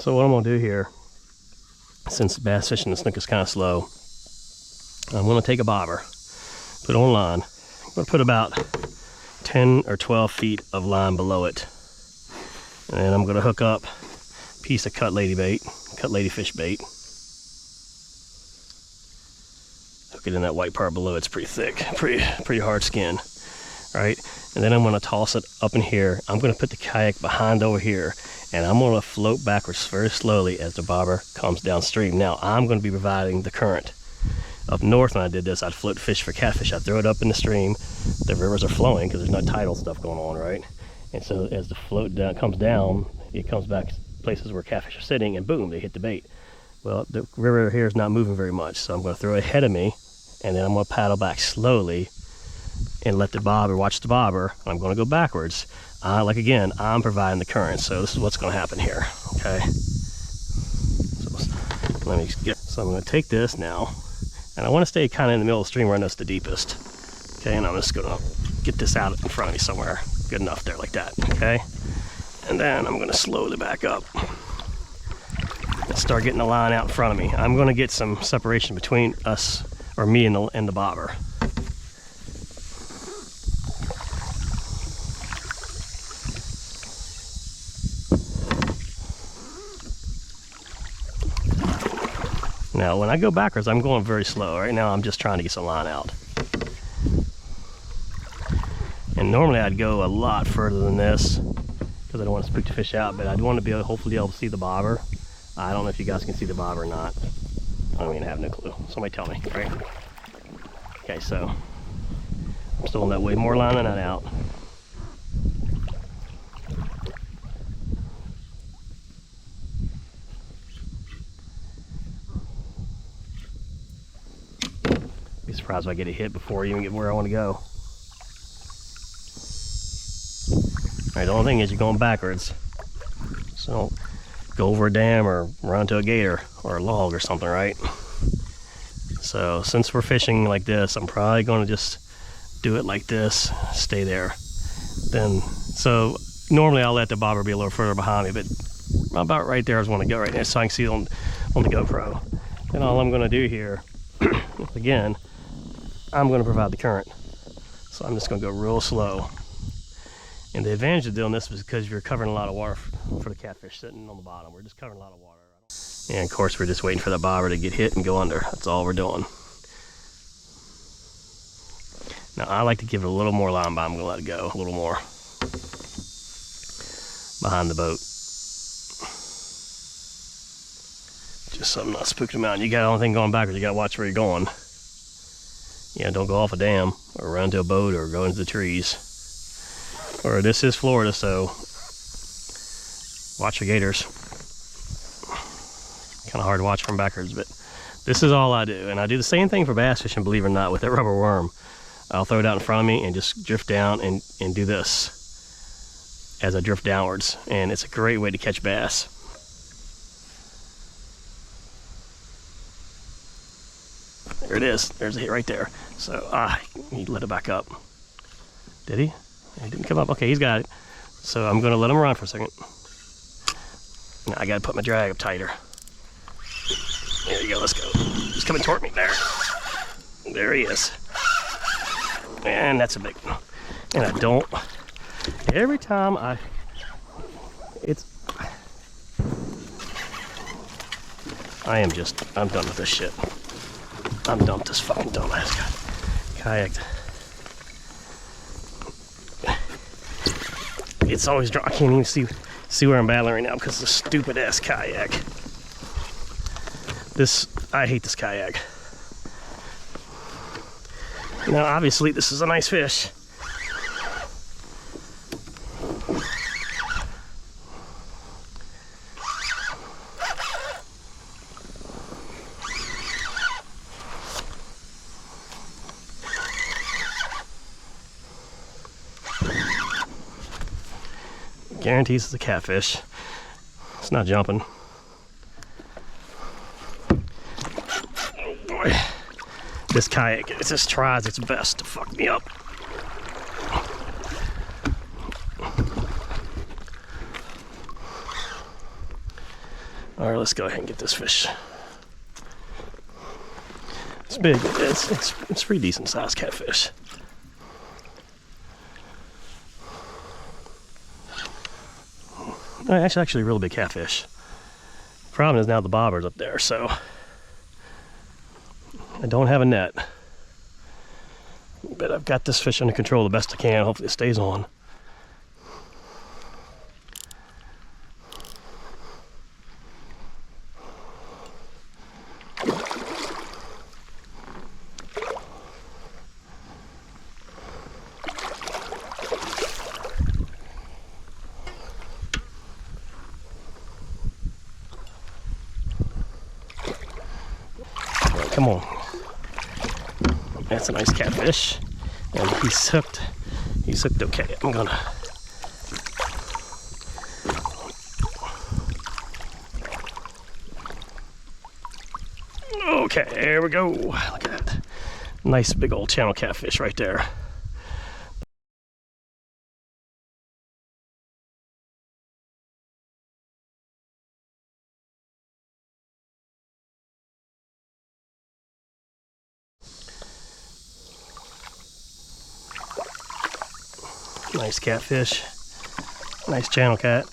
So what I'm gonna do here, since bass fishing and snook is kind of slow, I'm gonna take a bobber, put it on line. I'm gonna put about 10 or 12 feet of line below it. And then I'm gonna hook up a piece of cut ladyfish bait. Hook it in that white part below. It's pretty thick, pretty hard skin, right? And then I'm gonna toss it up in here. I'm gonna put the kayak behind over here, and I'm gonna float backwards very slowly as the bobber comes downstream. Now I'm gonna be providing the current. Up north when I did this, I'd float fish for catfish. I'd throw it up in the stream. The rivers are flowing because there's no tidal stuff going on, right? And so as the float comes down, it comes back to places where catfish are sitting, and boom, they hit the bait. Well, the river here is not moving very much, so I'm gonna throw it ahead of me, and then I'm gonna paddle back slowly and let the bobber, watch the bobber. I'm gonna go backwards. Like again, I'm providing the current, so this is what's gonna happen here, okay? So I'm gonna take this now, and I wanna stay kind of in the middle of the stream where I know it's the deepest. Okay, and I'm just gonna get this out in front of me somewhere. Good enough there, like that, okay? And then I'm gonna slowly back up and start getting the line out in front of me. I'm gonna get some separation between us, or me and the bobber. Now, when I go backwards, I'm going very slow. Right now, I'm just trying to get some line out. And normally I'd go a lot further than this because I don't want to spook the fish out, but I'd want to be able, hopefully be able to see the bobber. I don't know if you guys can see the bobber or not. I don't even have no clue. Somebody tell me, right? Okay, so I'm still on that way, more line than that out. Be surprised if I get a hit before I even get where I want to go. Alright, the only thing is you're going backwards. So don't go over a dam or run into a gator or a log or something, right? So since we're fishing like this, I'm probably going to just do it like this, stay there. Then, so normally I'll let the bobber be a little further behind me, but about right there is where I want to go right now, so I can see it on the GoPro. Then all I'm going to do here, again, I'm going to provide the current. So I'm just going to go real slow. And the advantage of doing this is because you're covering a lot of water for the catfish sitting on the bottom. We're just covering a lot of water. And of course, we're just waiting for the bobber to get hit and go under. That's all we're doing. Now, I like to give it a little more line, but I'm going to let it go a little more behind the boat. Just so I'm not spooking them out. You got the only thing going backwards, you got to watch where you're going. Yeah, don't go off a dam or run into a boat or go into the trees. Or this is Florida, so watch your gators. Kind of hard to watch from backwards, but this is all I do. And I do the same thing for bass fishing, believe it or not, with that rubber worm. I'll throw it out in front of me and just drift down and do this as I drift downwards. And it's a great way to catch bass. There it is. There's a hit right there. So, he let it back up. Did he? He didn't come up. Okay, he's got it. So I'm going to let him run for a second. Now I got to put my drag up tighter. There you go. Let's go. He's coming toward me. There he is. And that's a big one. And I don't. Every time I'm done with this shit. I'm done with this fucking dumbass kayak. It's always dry. I can't even see where I'm battling right now because of this stupid ass kayak. I hate this kayak. Now obviously this is a nice fish. Guarantees it's a catfish. It's not jumping. Oh boy. This kayak, it just tries its best to fuck me up. All right, let's go ahead and get this fish. It's big. It's pretty decent sized catfish. Actually a really big catfish. Problem is now the bobber's up there, so I don't have a net. But I've got this fish under control the best I can. Hopefully it stays on. Come on. That's a nice catfish. And he's hooked. He's hooked okay. I'm gonna. Okay, there we go. Look at that. Nice big old channel catfish right there. Nice catfish. Nice channel cat.